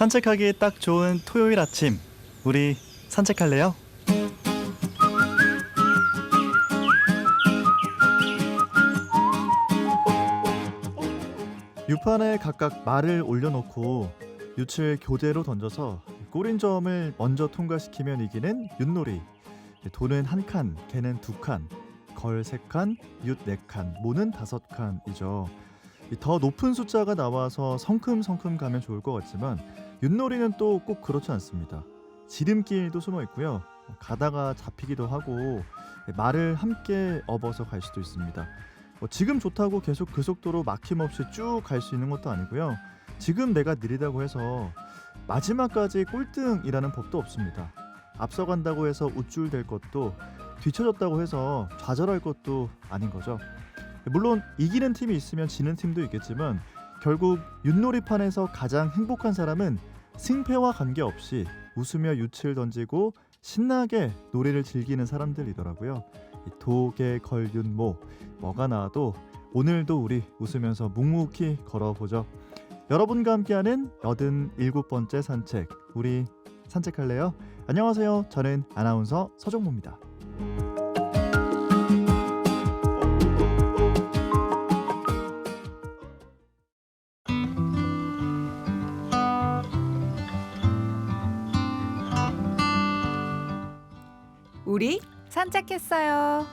산책하기 딱 좋은 토요일 아침, 우리 산책할래요? 유판에 각각 말을 올려놓고 윷을 교대로 던져서 꼬린 점을 먼저 통과시키면 이기는 윷놀이. 도는 한 칸, 개는 두 칸, 걸 세 칸, 윷 네 칸, 모는 다섯 칸이죠. 더 높은 숫자가 나와서 성큼성큼 가면 좋을 것 같지만 윷놀이는 또 꼭 그렇지 않습니다. 지름길도 숨어 있고요. 가다가 잡히기도 하고 말을 함께 업어서 갈 수도 있습니다. 지금 좋다고 계속 그 속도로 막힘없이 쭉 갈 수 있는 것도 아니고요. 지금 내가 느리다고 해서 마지막까지 꼴등이라는 법도 없습니다. 앞서간다고 해서 우쭐댈 것도, 뒤쳐졌다고 해서 좌절할 것도 아닌 거죠. 물론 이기는 팀이 있으면 지는 팀도 있겠지만 결국 윷놀이판에서 가장 행복한 사람은 승패와 관계없이 웃으며 윷을 던지고 신나게 놀이를 즐기는 사람들이더라고요. 도개 걸윷모, 뭐가 나와도 오늘도 우리 웃으면서 묵묵히 걸어보죠. 여러분과 함께하는 87번째 산책, 우리 산책할래요? 안녕하세요. 저는 아나운서 서정모입니다. 우리 산책했어요.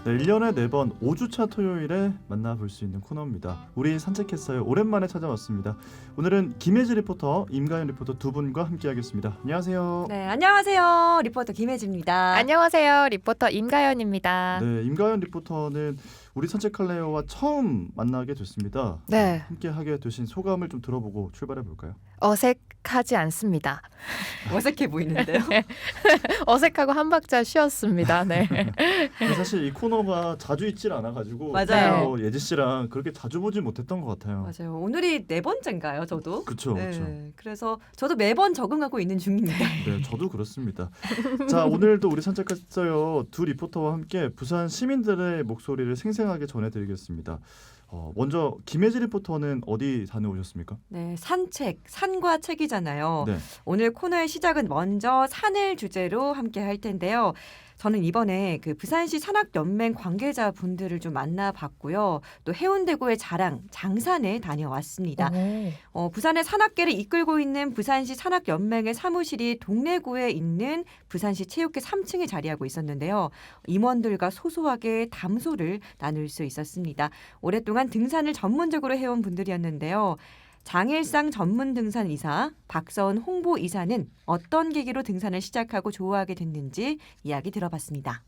네, 1년에 4번 5주차 토요일에 만나볼 수 있는 코너입니다. 우리 산책했어요. 오랜만에 찾아왔습니다. 오늘은 김혜지 리포터, 임가연 리포터 두 분과 함께하겠습니다. 안녕하세요. 네, 안녕하세요. 리포터 김혜지입니다. 안녕하세요. 리포터 임가연입니다. 네, 임가연 리포터는 우리 산책할래요와 처음 만나게 됐습니다. 네. 함께하게 되신 소감을 좀 들어보고 출발해 볼까요? 어색하지 않습니다. 어색해 보이는데요. 어색하고 한 박자 쉬었습니다. 네. 사실 이 코너가 자주 있질 않아가지고 맞아요. 예지 씨랑 그렇게 자주 보지 못했던 것 같아요. 맞아요. 오늘이 4번째인가요, 저도? 그렇죠, 그렇죠. 네, 그래서 저도 매번 적응하고 있는 중입니다. 네, 저도 그렇습니다. 자, 오늘도 우리 산책했어요. 두 리포터와 함께 부산 시민들의 목소리를 생생하게 전해드리겠습니다. 먼저 김혜지 리포터는 어디 다녀오셨습니까? 네, 산책, 산과 책이잖아요. 네. 오늘 코너의 시작은 먼저 산을 주제로 함께 할 텐데요. 저는 이번에 그 부산시 산악연맹 관계자분들을 좀 만나봤고요. 또 해운대구의 자랑, 장산에 다녀왔습니다. 부산의 산악계를 이끌고 있는 부산시 산악연맹의 사무실이 동래구에 있는 부산시 체육회 3층에 자리하고 있었는데요. 임원들과 소소하게 담소를 나눌 수 있었습니다. 오랫동안 등산을 전문적으로 해온 분들이었는데요. 장일상 전문 등산 이사 박서은 홍보 이사는 어떤 계기로 등산을 시작하고 좋아하게 됐는지 이야기 들어봤습니다.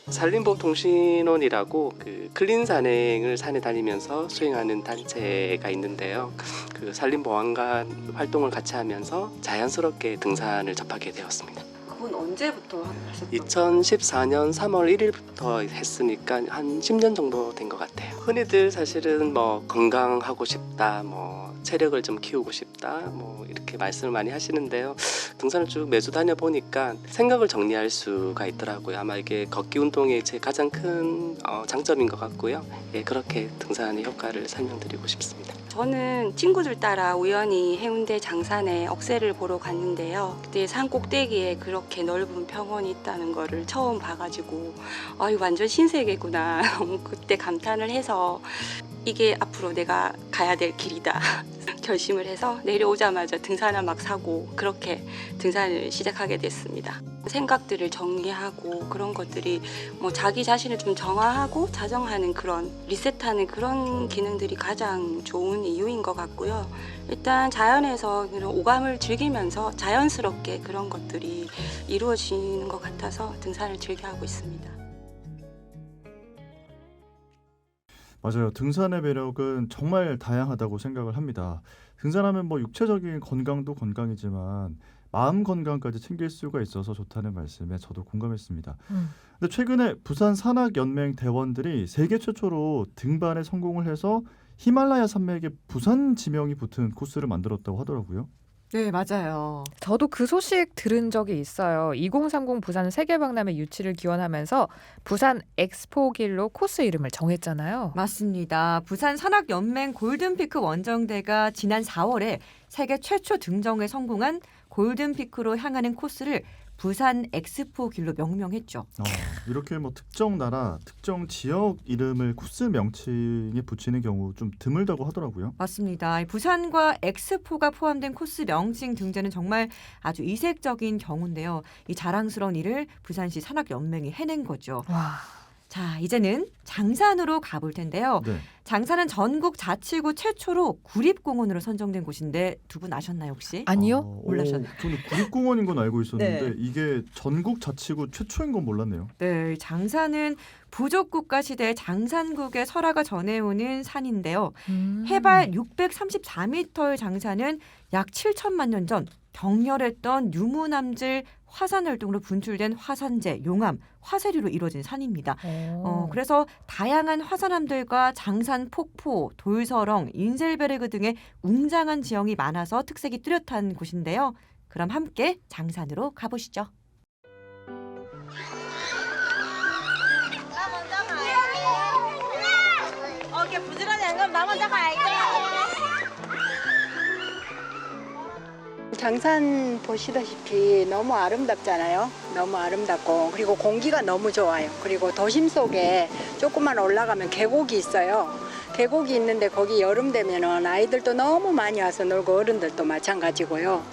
산림보통신원이라고 그 클린 산행을 산에 다니면서 수행하는 단체가 있는데요. 그 산림보안관 활동을 같이 하면서 자연스럽게 등산을 접하게 되었습니다. 그건 언제부터 하셨어요? 2014년 3월 1일부터 했으니까 한 10년 정도 된 것 같아요. 흔히들 사실은 뭐 건강하고 싶다, 뭐 체력을 좀 키우고 싶다, 뭐 이렇게 말씀을 많이 하시는데요. 등산을 쭉 매주 다녀보니까 생각을 정리할 수가 있더라고요. 아마 이게 걷기 운동의 제 가장 큰 장점인 것 같고요. 예, 그렇게 등산의 효과를 설명드리고 싶습니다. 저는 친구들 따라 우연히 해운대 장산에 억새를 보러 갔는데요. 그때 산 꼭대기에 그렇게 넓은 평원이 있다는 거를 처음 봐가지고 아유 완전 신세계구나. 그때 감탄을 해서 이게 앞으로 내가 가야 될 길이다 결심을 해서 내려오자마자 등산화 막 사고 그렇게 등산을 시작하게 됐습니다. 생각들을 정리하고 그런 것들이 뭐 자기 자신을 좀 정화하고 자정하는 그런 리셋하는 그런 기능들이 가장 좋은 이유인 것 같고요. 일단 자연에서 그런 오감을 즐기면서 자연스럽게 그런 것들이 이루어지는 것 같아서 등산을 즐겨하고 있습니다. 맞아요. 등산의 매력은 정말 다양하다고 생각을 합니다. 등산하면 뭐 육체적인 건강도 건강이지만 마음 건강까지 챙길 수가 있어서 좋다는 말씀에 저도 공감했습니다. 근데 최근에 부산 산악연맹 대원들이 세계 최초로 등반에 성공을 해서 히말라야 산맥에 부산 지명이 붙은 코스를 만들었다고 하더라고요. 네, 맞아요. 저도 그 소식 들은 적이 있어요. 2030 부산 세계박람회 유치를 기원하면서 부산 엑스포길로 코스 이름을 정했잖아요. 맞습니다. 부산 산악연맹 골든피크 원정대가 지난 4월에 세계 최초 등정에 성공한 골든피크로 향하는 코스를 부산 엑스포 길로 명명했죠. 이렇게 뭐 특정 나라, 특정 지역 이름을 코스 명칭에 붙이는 경우 좀 드물다고 하더라고요. 맞습니다. 부산과 엑스포가 포함된 코스 명칭 등재는 정말 아주 이색적인 경우인데요. 이 자랑스러운 일을 부산시 산악연맹이 해낸 거죠. 와, 자, 이제는 장산으로 가볼 텐데요. 네. 장산은 전국 자치구 최초로 구립공원으로 선정된 곳인데 두 분 아셨나요 혹시? 아니요? 몰라셨나요? 저는 구립공원인 건 알고 있었는데 네. 이게 전국 자치구 최초인 건 몰랐네요. 네, 장산은 부족국가 시대 장산국의 설화가 전해오는 산인데요. 해발 634m의 장산은 약 7천만 년 전 격렬했던 유무남질 화산 활동으로 분출된 화산재, 용암, 화쇄류로 이루어진 산입니다. 그래서 다양한 화산암들과 장산 폭포, 돌서렁, 인셀베르그 등의 웅장한 지형이 많아서 특색이 뚜렷한 곳인데요. 그럼 함께 장산으로 가보시죠. 나 먼저 가야지. 어깨 부지런히 안 가면 나 먼저 가야지. 장산 보시다시피 너무 아름답잖아요. 너무 아름답고 그리고 공기가 너무 좋아요. 그리고 도심 속에 조금만 올라가면 계곡이 있어요. 계곡이 있는데 거기 여름 되면은 아이들도 너무 많이 와서 놀고 어른들도 마찬가지고요.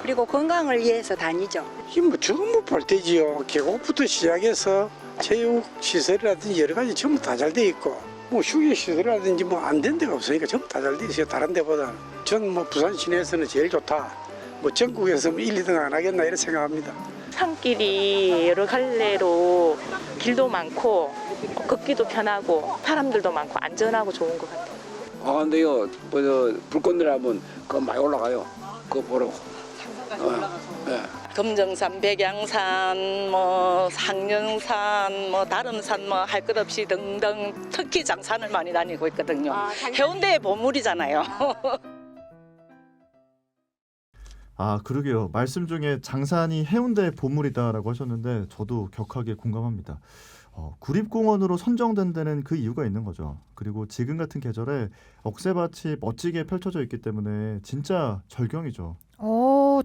그리고 건강을 위해서 다니죠. 뭐 전부 볼때지요. 계곡부터 시작해서 체육 시설이라든지 여러 가지 전부 다 잘 돼 있고 뭐 휴게 시설이라든지 뭐 안 된 데가 없으니까 전부 다 잘 돼 있어요. 다른 데보다. 전 뭐 부산 시내에서는 제일 좋다. 뭐 전국에서 1, 2등 안 하겠나 이렇게 생각합니다. 산길이 여러 갈래로 길도 많고 걷기도 편하고 사람들도 많고 안전하고 좋은 것 같아요. 아 근데요, 불꽃 내려면 그거 많이 올라가요. 그거 보러. 네. 금정산, 백양산, 뭐 상령산, 뭐 다름산 뭐 할 것 없이 등등 특히 장산을 많이 다니고 있거든요. 해운대의 보물이잖아요. 아, 그러게요. 말씀 중에 장산이 해운대의 보물이다라고 하셨는데 저도 격하게 공감합니다. 구립공원으로 선정된 데는 그 이유가 있는 거죠. 그리고 지금 같은 계절에 억새밭이 멋지게 펼쳐져 있기 때문에 진짜 절경이죠.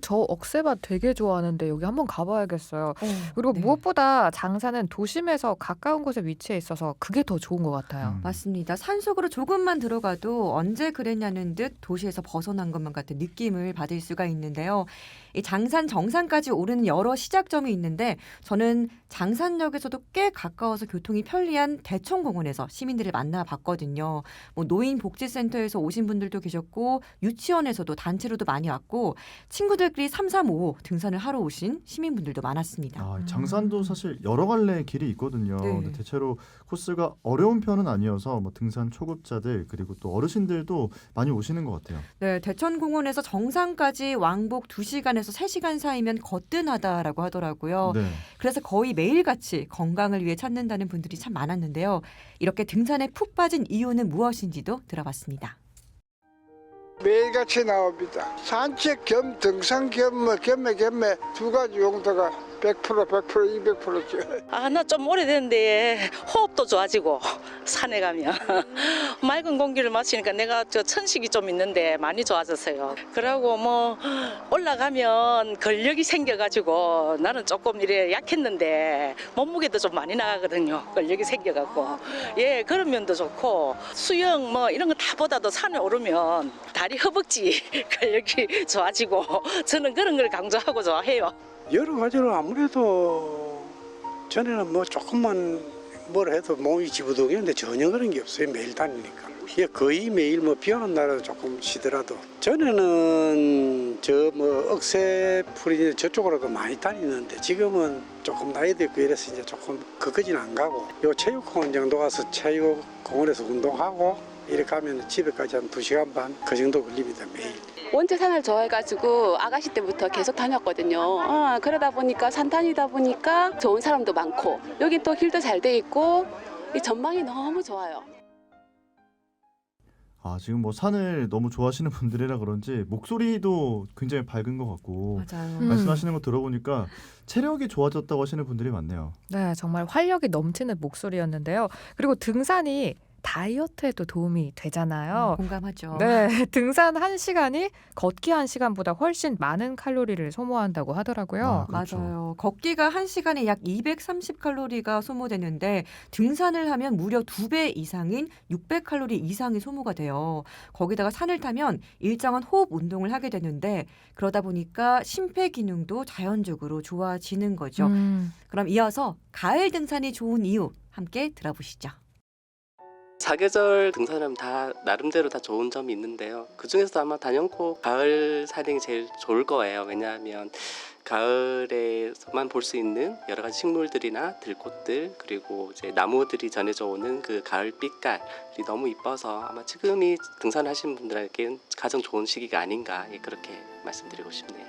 저 억새밭 되게 좋아하는데 여기 한번 가봐야겠어요. 그리고 네. 무엇보다 장산은 도심에서 가까운 곳에 위치해 있어서 그게 더 좋은 것 같아요. 맞습니다. 산속으로 조금만 들어가도 언제 그랬냐는 듯 도시에서 벗어난 것만 같은 느낌을 받을 수가 있는데요. 이 장산 정상까지 오르는 여러 시작점이 있는데 저는 장산역에서도 꽤 가까워서 교통이 편리한 대청공원에서 시민들을 만나봤거든요. 뭐 노인복지센터에서 오신 분들도 계셨고 유치원에서도 단체로도 많이 왔고 친구들끼리 335 등산을 하러 오신 시민분들도 많았습니다. 아, 장산도 사실 여러 갈래 길이 있거든요. 네. 근데 대체로 코스가 어려운 편은 아니어서 뭐 등산 초급자들 그리고 또 어르신들도 많이 오시는 것 같아요. 네, 대천공원에서 정상까지 왕복 2시간에서 3시간 사이면 거뜬하다라고 하더라고요. 네. 그래서 거의 매일같이 건강을 위해 찾는다는 분들이 참 많았는데요. 이렇게 등산에 푹 빠진 이유는 무엇인지도 들어봤습니다. 매일같이 나옵니다. 산책 겸 등산 겸 겸매 두 가지 용도가 100%, 200%죠. 아, 나 좀 오래됐는데 호흡도 좋아지고 산에 가면 맑은 공기를 마시니까 내가 저 천식이 좀 있는데 많이 좋아졌어요. 그러고 뭐 올라가면 근력이 생겨가지고 나는 조금 이래 약했는데 몸무게도 좀 많이 나가거든요. 근력이 생겨갖고 예 그런 면도 좋고 수영 뭐 이런 거 다보다도 산에 오르면 다리 허벅지 근력이 좋아지고 저는 그런 걸 강조하고 좋아해요. 여러 가지로 아무래도 전에는 뭐 조금만 뭘 해도 몸이 지부동이었는데 전혀 그런 게 없어요. 매일 다니니까. 예, 거의 매일 뭐 비 오는 날은 조금 쉬더라도 전에는 저 뭐 억새풀이 저쪽으로도 많이 다니는데 지금은 조금 나이도 있고 이래서 이제 조금 그까지는 안 가고 요 체육공원 정도 가서 체육공원에서 운동하고 이렇게 하면 집에까지 한 2시간 반 그 정도 걸립니다. 매일. 원체 산을 좋아해가지고 아가씨 때부터 계속 다녔거든요. 그러다 보니까 산 다니다 보니까 좋은 사람도 많고 여기 또 길도 잘 돼 있고 이 전망이 너무 좋아요. 지금 뭐 산을 너무 좋아하시는 분들이라 그런지 목소리도 굉장히 밝은 것 같고 맞아요. 말씀하시는 거 들어보니까 체력이 좋아졌다고 하시는 분들이 많네요. 네, 정말 활력이 넘치는 목소리였는데요. 그리고 등산이 다이어트에도 도움이 되잖아요. 공감하죠. 네, 등산 1시간이 걷기 1시간보다 훨씬 많은 칼로리를 소모한다고 하더라고요. 그렇죠. 맞아요. 걷기가 1시간에 약 230칼로리가 소모되는데 등산을 하면 무려 2배 이상인 600칼로리 이상이 소모가 돼요. 거기다가 산을 타면 일정한 호흡 운동을 하게 되는데 그러다 보니까 심폐 기능도 자연적으로 좋아지는 거죠. 그럼 이어서 가을 등산이 좋은 이유 함께 들어보시죠. 사계절 등산하면 다 나름대로 다 좋은 점이 있는데요. 그 중에서도 아마 단연코 가을 산행이 제일 좋을 거예요. 왜냐하면 가을에서만 볼 수 있는 여러 가지 식물들이나 들꽃들 그리고 이제 나무들이 전해져 오는 그 가을 빛깔이 너무 이뻐서 아마 지금이 등산하시는 분들에게는 가장 좋은 시기가 아닌가 그렇게 말씀드리고 싶네요.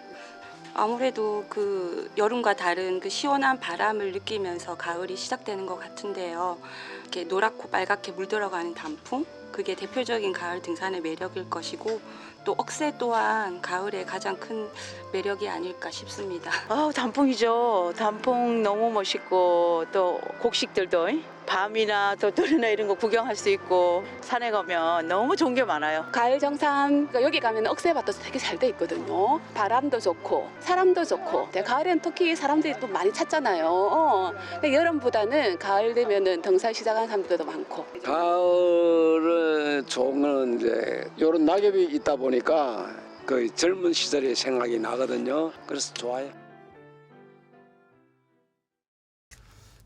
아무래도 그 여름과 다른 그 시원한 바람을 느끼면서 가을이 시작되는 것 같은데요. 이렇게 노랗고 빨갛게 물들어가는 단풍, 그게 대표적인 가을 등산의 매력일 것이고 또 억새 또한 가을의 가장 큰 매력이 아닐까 싶습니다. 단풍이죠. 단풍 너무 멋있고 또 곡식들도 밤이나 또 또래나 이런 거 구경할 수 있고 산에 가면 너무 좋은 게 많아요. 가을 정상 그러니까 여기 가면 억새밭도 되게 잘 돼 있거든요. 바람도 좋고 사람도 좋고 가을에는 특히 사람들이 또 많이 찾잖아요. 근데 여름보다는 가을 되면은 등산 시작하는 사람들도 많고. 가을은 좋은 거는 이제 이런 낙엽이 있다 보니까 그 젊은 시절의 생각이 나거든요. 그래서 좋아요.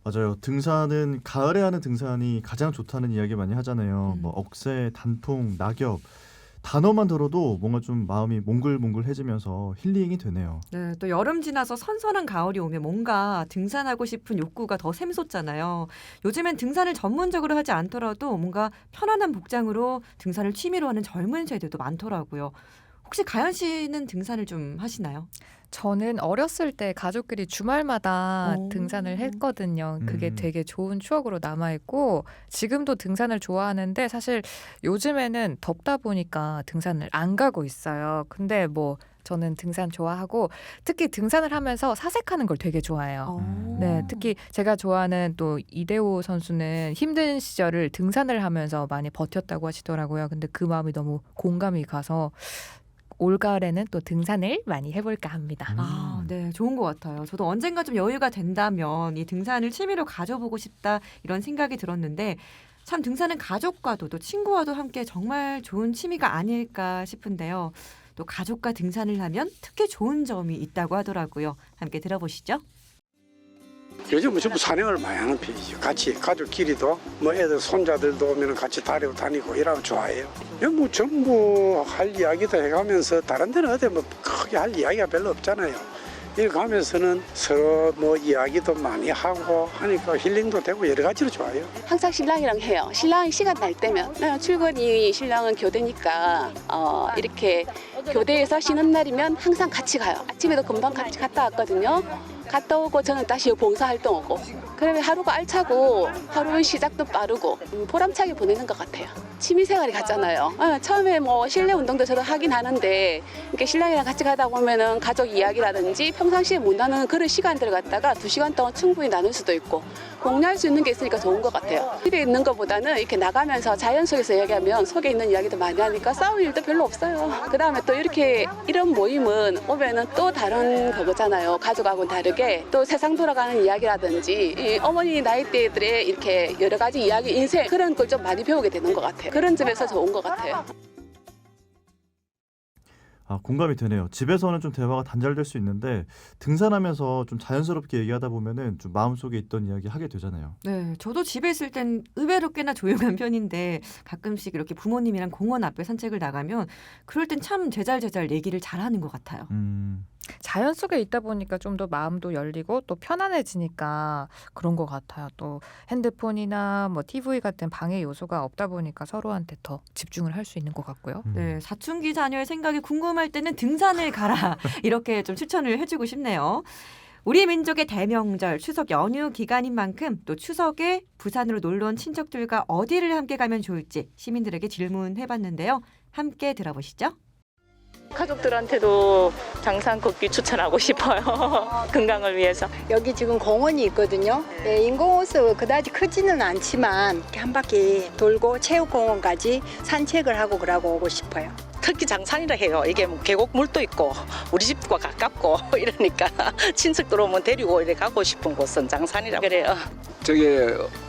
맞아요. 등산은 가을에 하는 등산이 가장 좋다는 이야기 많이 하잖아요. 뭐 억새, 단풍, 낙엽 단어만 들어도 뭔가 좀 마음이 몽글몽글해지면서 힐링이 되네요. 네, 또 여름 지나서 선선한 가을이 오면 뭔가 등산하고 싶은 욕구가 더 샘솟잖아요. 요즘엔 등산을 전문적으로 하지 않더라도 뭔가 편안한 복장으로 등산을 취미로 하는 젊은 세대도 많더라고요. 혹시 가연 씨는 등산을 좀 하시나요? 저는 어렸을 때 가족끼리 주말마다 등산을 했거든요. 그게 되게 좋은 추억으로 남아있고 지금도 등산을 좋아하는데 사실 요즘에는 덥다 보니까 등산을 안 가고 있어요. 근데 뭐 저는 등산 좋아하고 특히 등산을 하면서 사색하는 걸 되게 좋아해요. 네, 특히 제가 좋아하는 또 이대호 선수는 힘든 시절을 등산을 하면서 많이 버텼다고 하시더라고요. 근데 그 마음이 너무 공감이 가서 올가을에는 또 등산을 많이 해볼까 합니다. 네, 좋은 것 같아요. 저도 언젠가 좀 여유가 된다면 이 등산을 취미로 가져보고 싶다 이런 생각이 들었는데 참 등산은 가족과도 또 친구와도 함께 정말 좋은 취미가 아닐까 싶은데요. 또 가족과 등산을 하면 특히 좋은 점이 있다고 하더라고요. 함께 들어보시죠. 요즘은 전부 산행을 많이 하는 편이죠. 같이 가족끼리도 뭐 애들 손자들도 오면 같이 다리고 다니고 이러면 좋아해요. 뭐 전부 할 이야기도 해가면서 다른 데는 어디 뭐 크게 할 이야기가 별로 없잖아요. 여기 가면서는 서로 뭐 이야기도 많이 하고 하니까 힐링도 되고 여러 가지로 좋아요. 항상 신랑이랑 해요. 신랑이 시간 날 때면 출근이 신랑은 교대니까 이렇게 교대에서 쉬는 날이면 항상 같이 가요. 아침에도 금방 같이 갔다 왔거든요. 갔다 오고 저는 다시 봉사활동 오고 그러면 하루가 알차고 하루 시작도 빠르고 보람차게 보내는 것 같아요. 취미생활이 같잖아요. 처음에 뭐 실내 운동도 저도 하긴 하는데 이렇게 신랑이랑 같이 가다 보면은 가족 이야기라든지 평상시에 못 나누는 그런 시간들을 갖다가 2시간 동안 충분히 나눌 수도 있고 공유할 수 있는 게 있으니까 좋은 것 같아요. 집에 있는 것보다는 이렇게 나가면서 자연 속에서 얘기하면 속에 있는 이야기도 많이 하니까 싸울 일도 별로 없어요. 그다음에 또 이렇게 이런 모임은 오면은 또 다른 그거잖아요. 가족하고는 다르게 또 세상 돌아가는 이야기라든지 이 어머니 나이대들의 이렇게 여러 가지 이야기, 인생 그런 걸 좀 많이 배우게 되는 것 같아요. 그런 점에서 좋은 것 같아요. 공감이 되네요. 집에서는 좀 대화가 단절될 수 있는데 등산하면서 좀 자연스럽게 얘기하다 보면은 좀 마음속에 있던 이야기 하게 되잖아요. 네, 저도 집에 있을 땐 의외로 꽤나 조용한 편인데 가끔씩 이렇게 부모님이랑 공원 앞에 산책을 나가면 그럴 땐 참 제잘제잘 얘기를 잘하는 것 같아요. 자연 속에 있다 보니까 좀 더 마음도 열리고 또 편안해지니까 그런 것 같아요. 또 핸드폰이나 뭐 TV 같은 방해 요소가 없다 보니까 서로한테 더 집중을 할 수 있는 것 같고요. 네, 사춘기 자녀의 생각이 궁금할 때는 등산을 가라 이렇게 좀 추천을 해주고 싶네요. 우리 민족의 대명절 추석 연휴 기간인 만큼 또 추석에 부산으로 놀러 온 친척들과 어디를 함께 가면 좋을지 시민들에게 질문해봤는데요. 함께 들어보시죠. 가족들한테도 장산 걷기 추천하고 싶어요. 건강을 위해서. 여기 지금 공원이 있거든요. 네, 인공호수 그다지 크지는 않지만 이렇게 한 바퀴 돌고 체육공원까지 산책을 하고 그러고 오고 싶어요. 특히 장산이라 해요. 이게 뭐 계곡 물도 있고 우리 집과 가깝고 이러니까 친척들 오면 데리고 이렇게 가고 싶은 곳은 장산이라 그래요. 저기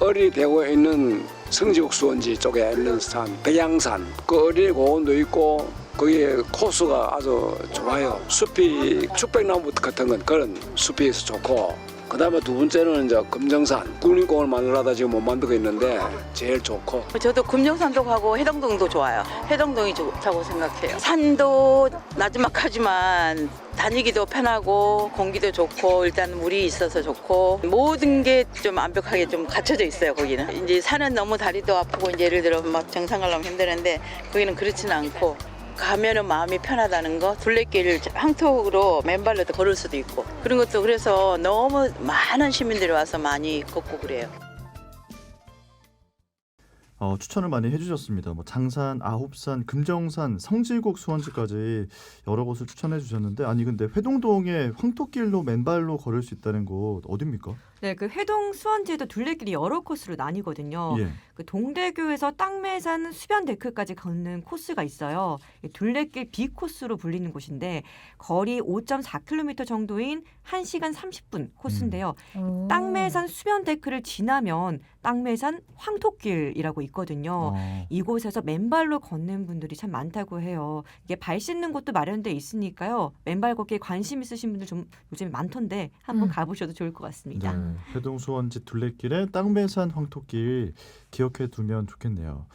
어린이대고에 있는 성지국 수원지 쪽에 있는 산 백양산 그 어린이 공원도 있고 거기에 코스가 아주 좋아요. 숲이 축백나무 같은 건 그런 숲이 좋고 그다음에 두 번째는 이제 금정산 국립공원을 만들려다 지금 못 만들고 있는데 제일 좋고 저도 금정산도 가고 해당동도 좋아요. 해당동이 좋다고 생각해요. 산도 나지막하지만 다니기도 편하고 공기도 좋고 일단 물이 있어서 좋고 모든 게 좀 완벽하게 좀 갖춰져 있어요. 거기는 이제 산은 너무 다리도 아프고 이제 예를 들어 막 정상 가려면 힘드는데 거기는 그렇지는 않고 가면은 마음이 편하다는 거. 둘레길 황토로 맨발로도 걸을 수도 있고 그런 것도 그래서 너무 많은 시민들이 와서 많이 걷고 그래요. 추천을 많이 해주셨습니다. 뭐 장산, 아홉산, 금정산, 성지국, 수원지까지 여러 곳을 추천해 주셨는데 아니 근데 회동동에 황토길로 맨발로 걸을 수 있다는 곳 어디입니까? 네, 그 회동 수원지에도 둘레길이 여러 코스로 나뉘거든요. 예. 그 동대교에서 땅매산 수변데크까지 걷는 코스가 있어요. 둘레길 B 코스로 불리는 곳인데 거리 5.4km 정도인 1시간 30분 코스인데요. 땅매산 수변데크를 지나면 땅매산 황토길이라고 있거든요. 이곳에서 맨발로 걷는 분들이 참 많다고 해요. 이게 발 씻는 곳도 마련돼 있으니까요. 맨발 걷기에 관심 있으신 분들 좀 요즘에 많던데 한번 가보셔도 좋을 것 같습니다. 네, 회동 수원지 둘레길에 땅매산 황토길 기억해 두면 좋겠네요.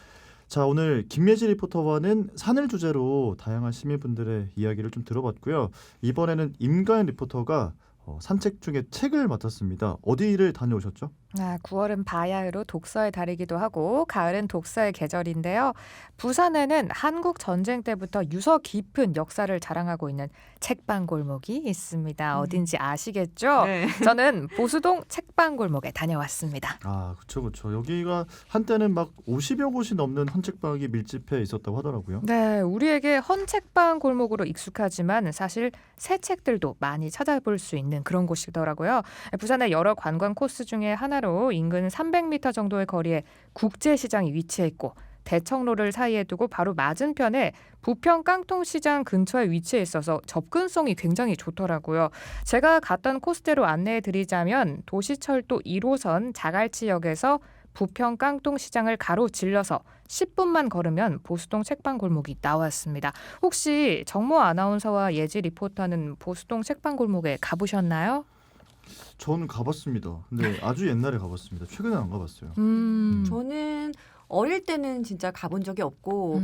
자, 오늘 김예지 리포터와는 산을 주제로 다양한 시민분들의 이야기를 좀 들어봤고요. 이번에는 임가연 리포터가 산책 중에 책을 맡았습니다. 어디를 다녀오셨죠? 9월은 바야흐로 독서의 달이기도 하고 가을은 독서의 계절인데요. 부산에는 한국 전쟁 때부터 유서 깊은 역사를 자랑하고 있는 책방 골목이 있습니다. 어딘지 아시겠죠? 네. 저는 보수동 책방 골목에 다녀왔습니다. 그렇죠. 여기가 한때는 막 50여 곳이 넘는 헌책방이 밀집해 있었다고 하더라고요. 네, 우리에게 헌책방 골목으로 익숙하지만 사실 새 책들도 많이 찾아볼 수 있는 그런 곳이더라고요. 부산의 여러 관광 코스 중에 하나로 인근 300m 정도의 거리에 국제시장이 위치해 있고 대청로를 사이에 두고 바로 맞은편에 부평 깡통시장 근처에 위치해 있어서 접근성이 굉장히 좋더라고요. 제가 갔던 코스대로 안내해 드리자면 도시철도 1호선 자갈치역에서 부평 깡통시장을 가로질러서 10분만 걸으면 보수동 책방 골목이 나왔습니다. 혹시 정모 아나운서와 예지 리포터는 보수동 책방 골목에 가보셨나요? 저는 가봤습니다. 근데 아주 옛날에 가봤습니다. 최근에 안 가봤어요. 저는 어릴 때는 진짜 가본 적이 없고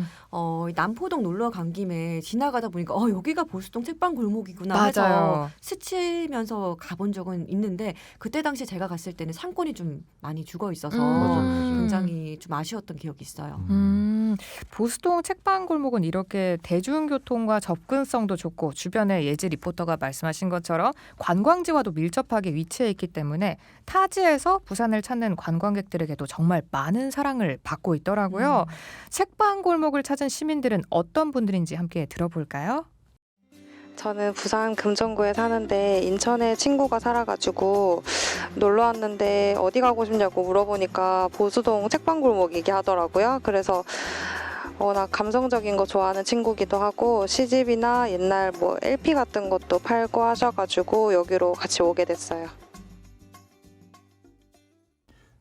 남포동 놀러 간 김에 지나가다 보니까 여기가 보수동 책방 골목이구나 해서 맞아요. 스치면서 가본 적은 있는데 그때 당시에 제가 갔을 때는 상권이 좀 많이 죽어 있어서 맞아요. 굉장히 좀 아쉬웠던 기억이 있어요. 보수동 책방 골목은 이렇게 대중교통과 접근성도 좋고 주변에 예지 리포터가 말씀하신 것처럼 관광지와도 밀접하게 위치해 있기 때문에 타지에서 부산을 찾는 관광객들에게도 정말 많은 사랑을 받고 있더라고요. 책방 골목을 찾은 시민들은 어떤 분들인지 함께 들어볼까요? 저는 부산 금정구에 사는데 인천에 친구가 살아가지고 놀러 왔는데 어디 가고 싶냐고 물어보니까 보수동 책방골목 얘기하더라고요. 그래서 워낙 감성적인 거 좋아하는 친구기도 하고 CGV나 옛날 뭐 LP 같은 것도 팔고 하셔가지고 여기로 같이 오게 됐어요.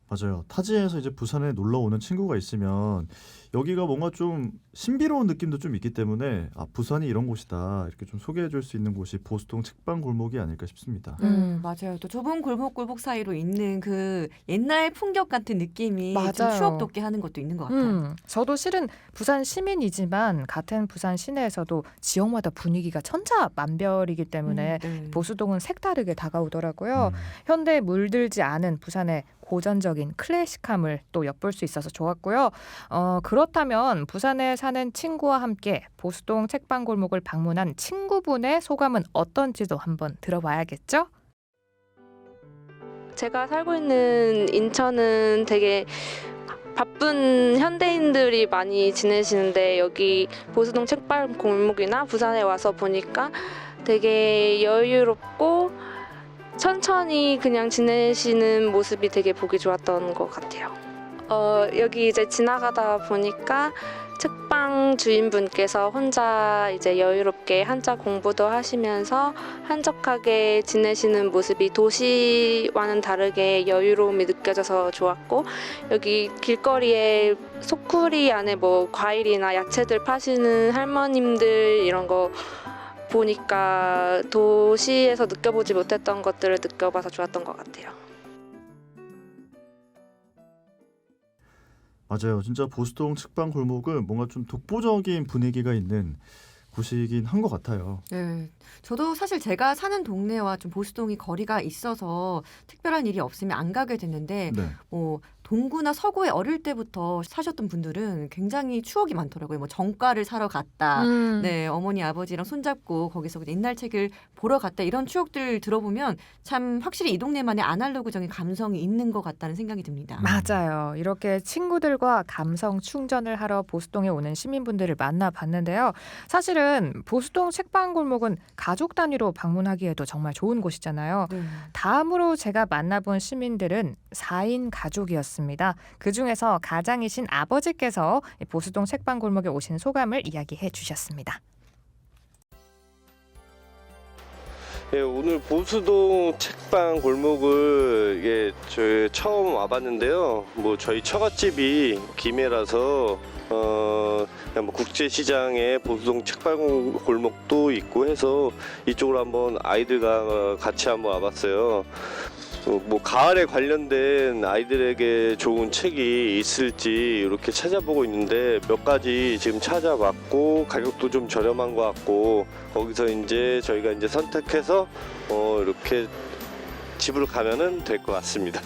맞아요. 타지에서 이제 부산에 놀러 오는 친구가 있으면 여기가 뭔가 좀 신비로운 느낌도 좀 있기 때문에 부산이 이런 곳이다 이렇게 좀 소개해 줄 수 있는 곳이 보수동 책방 골목이 아닐까 싶습니다. 맞아요. 또 좁은 골목 사이로 있는 그 옛날 풍경 같은 느낌이 좀 맞아요. 추억 돋게 하는 것도 있는 것 같아요. 저도 실은 부산 시민이지만 같은 부산 시내에서도 지역마다 분위기가 천차만별이기 때문에 보수동은 색다르게 다가오더라고요. 현대에 물들지 않은 부산의 고전적인 클래식함을 또 엿볼 수 있어서 좋았고요. 그렇다면 부산에 사는 친구와 함께 보수동 책방 골목을 방문한 친구분의 소감은 어떤지도 한번 들어봐야겠죠? 제가 살고 있는 인천은 되게 바쁜 현대인들이 많이 지내시는데 여기 보수동 책방 골목이나 부산에 와서 보니까 되게 여유롭고 천천히 그냥 지내시는 모습이 되게 보기 좋았던 것 같아요. 여기 이제 지나가다 보니까 책방 주인분께서 혼자 이제 여유롭게 한자 공부도 하시면서 한적하게 지내시는 모습이 도시와는 다르게 여유로움이 느껴져서 좋았고, 여기 길거리에 소쿠리 안에 뭐 과일이나 야채들 파시는 할머님들 이런 거 보니까 도시에서 느껴보지 못했던 것들을 느껴봐서 좋았던 것 같아요. 맞아요. 진짜 보수동 측방 골목은 뭔가 좀 독보적인 분위기가 있는 곳이긴 한 것 같아요. 네, 저도 사실 제가 사는 동네와 좀 보수동이 거리가 있어서 특별한 일이 없으면 안 가게 됐는데 네. 뭐 동구나 서구에 어릴 때부터 사셨던 분들은 굉장히 추억이 많더라고요. 뭐 정가를 사러 갔다. 네, 어머니 아버지랑 손잡고 거기서 옛날 책을 보러 갔다. 이런 추억들 들어보면 참 확실히 이 동네만의 아날로그적인 감성이 있는 것 같다는 생각이 듭니다. 맞아요. 이렇게 친구들과 감성 충전을 하러 보수동에 오는 시민분들을 만나봤는데요. 사실은 보수동 책방 골목은 가족 단위로 방문하기에도 정말 좋은 곳이잖아요. 다음으로 제가 만나본 시민들은 4인 가족이었습니다. 그중에서 가장이신 아버지께서 보수동 책방 골목에 오신 소감을 이야기해 주셨습니다. 예, 오늘 보수동 책방 골목을 저희 처음 와봤는데요. 뭐 저희 처갓집이 김해라서 그냥 뭐 국제시장에 보수동 책방 골목도 있고 해서 이쪽으로 한번 아이들과 같이 한번 와봤어요. 뭐 가을에 관련된 아이들에게 좋은 책이 있을지 이렇게 찾아보고 있는데 몇 가지 지금 찾아봤고 가격도 좀 저렴한 것 같고 거기서 이제 저희가 이제 선택해서 이렇게 집으로 가면은 될 것 같습니다.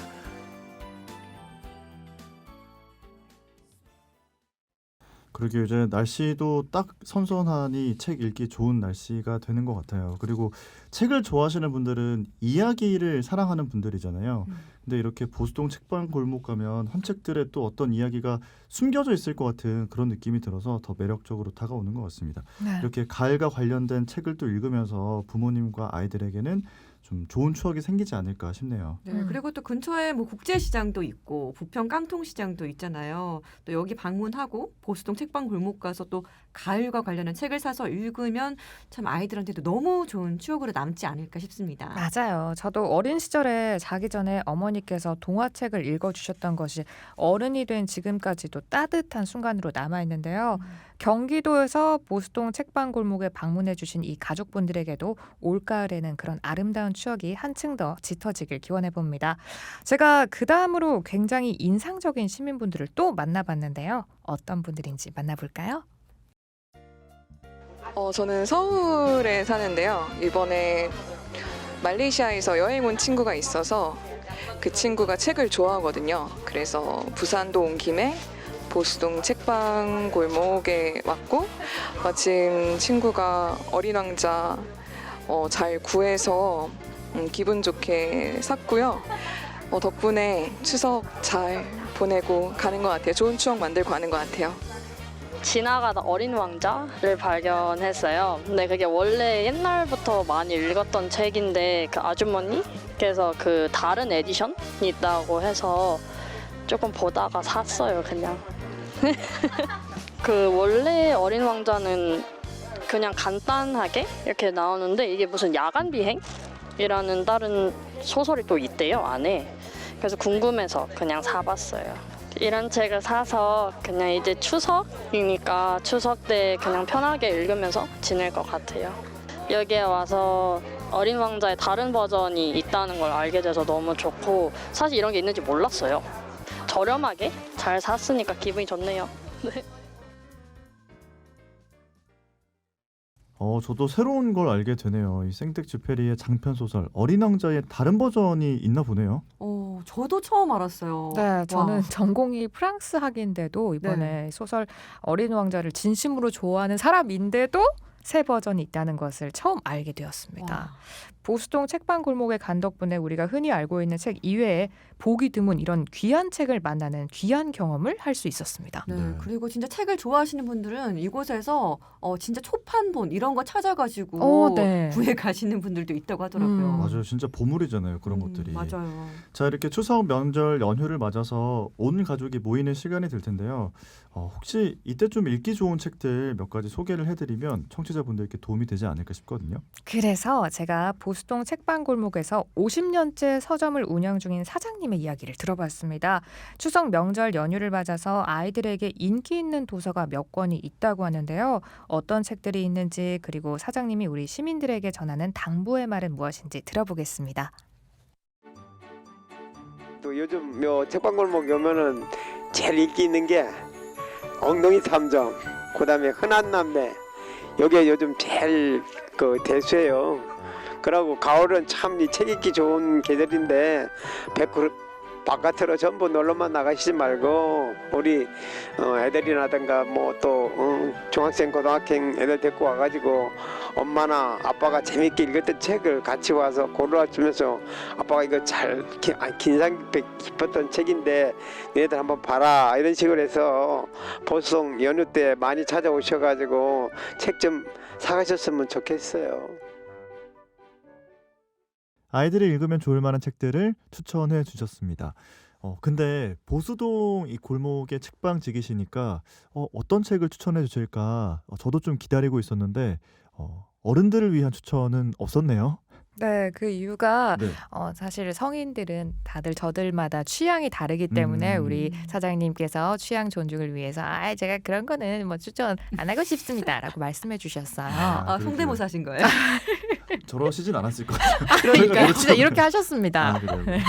그러게 이제 날씨도 딱 선선하니 책 읽기 좋은 날씨가 되는 것 같아요. 그리고 책을 좋아하시는 분들은 이야기를 사랑하는 분들이잖아요. 근데 이렇게 보수동 책방 골목 가면 한 책들에 또 어떤 이야기가 숨겨져 있을 것 같은 그런 느낌이 들어서 더 매력적으로 다가오는 것 같습니다. 네. 이렇게 가을과 관련된 책을 또 읽으면서 부모님과 아이들에게는 좀 좋은 추억이 생기지 않을까 싶네요. 네, 그리고 또 근처에 뭐 국제시장도 있고 부평 깡통시장도 있잖아요. 또 여기 방문하고 보수동 책방 골목 가서 또 가을과 관련한 책을 사서 읽으면 참 아이들한테도 너무 좋은 추억으로 남지 않을까 싶습니다. 맞아요. 저도 어린 시절에 자기 전에 어머니께서 동화책을 읽어주셨던 것이 어른이 된 지금까지도 따뜻한 순간으로 남아있는데요. 경기도에서 보수동 책방 골목에 방문해 주신 이 가족분들에게도 올가을에는 그런 아름다운 추억이 한층 더 짙어지길 기원해 봅니다. 제가 그 다음으로 굉장히 인상적인 시민분들을 또 만나봤는데요. 어떤 분들인지 만나볼까요? 저는 서울에 사는데요. 이번에 말레이시아에서 여행 온 친구가 있어서 그 친구가 책을 좋아하거든요. 그래서 부산도 온 김에 보수동 책방 골목에 왔고 마침 친구가 어린 왕자 잘 구해서 기분 좋게 샀고요. 덕분에 추석 잘 보내고 가는 것 같아요. 좋은 추억 만들고 가는 것 같아요. 지나가다 어린 왕자를 발견했어요. 근데 그게 원래 옛날부터 많이 읽었던 책인데 그 아주머니께서 그 다른 에디션이 있다고 해서 조금 보다가 샀어요, 그냥. 그 원래 어린 왕자는 그냥 간단하게 이렇게 나오는데 이게 무슨 야간 비행이라는 다른 소설이 또 있대요, 안에. 그래서 궁금해서 그냥 사봤어요. 이런 책을 사서 그냥 이제 추석이니까 추석 때 그냥 편하게 읽으면서 지낼 것 같아요. 여기에 와서 어린 왕자의 다른 버전이 있다는 걸 알게 돼서 너무 좋고 사실 이런 게 있는지 몰랐어요. 저렴하게 잘 샀으니까 기분이 좋네요. 네. 저도 새로운 걸 알게 되네요. 이 생텍쥐페리의 장편 소설 어린 왕자의 다른 버전이 있나 보네요. 저도 처음 알았어요. 네, 저는 와. 전공이 프랑스학인데도 이번에 네. 소설 어린 왕자를 진심으로 좋아하는 사람인데도 새 버전이 있다는 것을 처음 알게 되었습니다. 와. 보수동 책방 골목에 간 덕분에 우리가 흔히 알고 있는 책 이외에 보기 드문 이런 귀한 책을 만나는 귀한 경험을 할 수 있었습니다. 네, 그리고 진짜 책을 좋아하시는 분들은 이곳에서 진짜 초판본 이런 거 찾아가지고 네. 구해 가시는 분들도 있다고 하더라고요. 맞아요. 진짜 보물이잖아요. 그런 것들이. 맞아요. 자, 이렇게 추석 명절 연휴를 맞아서 온 가족이 모이는 시간이 될 텐데요. 혹시 이때 좀 읽기 좋은 책들 몇 가지 소개를 해드리면 청취자분들께 도움이 되지 않을까 싶거든요. 그래서 제가 보수동 책방 골목에서 50년째 서점을 운영 중인 사장님의 이야기를 들어봤습니다. 추석 명절 연휴를 맞아서 아이들에게 인기 있는 도서가 몇 권이 있다고 하는데요. 어떤 책들이 있는지 그리고 사장님이 우리 시민들에게 전하는 당부의 말은 무엇인지 들어보겠습니다. 또 요즘 책방골목 오면은 제일 인기 있는 게 엉덩이 탐정, 그다음에 흔한 남매. 여기에 요즘 제일 대수예요. 그러고 가을은 참 이 책 읽기 좋은 계절인데 바깥으로 전부 놀러만 나가시지 말고 우리 애들이라든가 뭐 또 중학생 고등학생 애들 데리고 와가지고 엄마나 아빠가 재밌게 읽었던 책을 같이 와서 고르주면서 아빠가 이거 잘 인상 깊었던 책인데 너희들 한번 봐라 이런 식으로 해서 보수동 연휴 때 많이 찾아오셔가지고 책 좀 사가셨으면 좋겠어요. 아이들이 읽으면 좋을 만한 책들을 추천해 주셨습니다. 근데 보수동 이 골목에 책방직이시니까 어떤 책을 추천해 주실까 저도 좀 기다리고 있었는데 어른들을 위한 추천은 없었네요. 네, 그 이유가 네. 사실 성인들은 다들 저들마다 취향이 다르기 때문에 우리 사장님께서 취향 존중을 위해서 제가 그런 거는 뭐 추천 안 하고 싶습니다라고 말씀해 주셨어요. 성대모사신 거예요? 저러시진 않았을 것 같아요. 그러니까요. 진짜 이렇게 하셨습니다. 그래요. 네.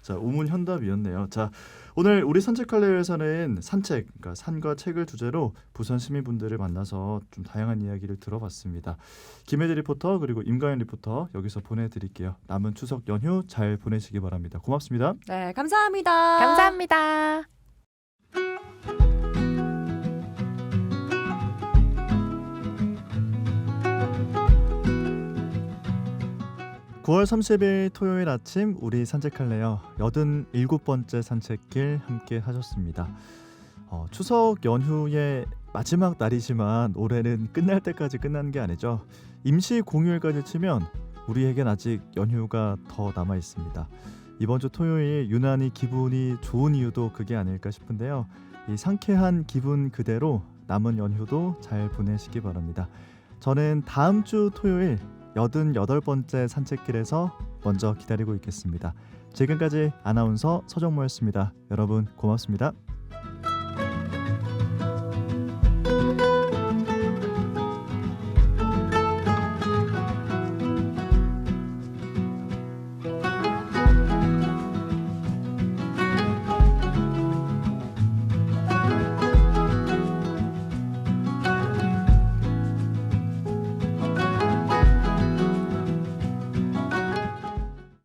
자, 우문현답이었네요. 자, 오늘 우리 산책할래요에서는 산책, 그러니까 산과 책을 주제로 부산 시민분들을 만나서 좀 다양한 이야기를 들어봤습니다. 김혜지 리포터 그리고 임가연 리포터 여기서 보내드릴게요. 남은 추석 연휴 잘 보내시기 바랍니다. 고맙습니다. 네, 감사합니다. 감사합니다. 9월 30일 토요일 아침 우리 산책할래요. 87번째 산책길 함께 하셨습니다. 추석 연휴의 마지막 날이지만 올해는 끝날 때까지 끝난 게 아니죠. 임시 공휴일까지 치면 우리에겐 아직 연휴가 더 남아 있습니다. 이번 주 토요일 유난히 기분이 좋은 이유도 그게 아닐까 싶은데요. 이 상쾌한 기분 그대로 남은 연휴도 잘 보내시기 바랍니다. 저는 다음 주 토요일 88번째 산책길에서 먼저 기다리고 있겠습니다. 지금까지 아나운서 서정모였습니다. 여러분 고맙습니다.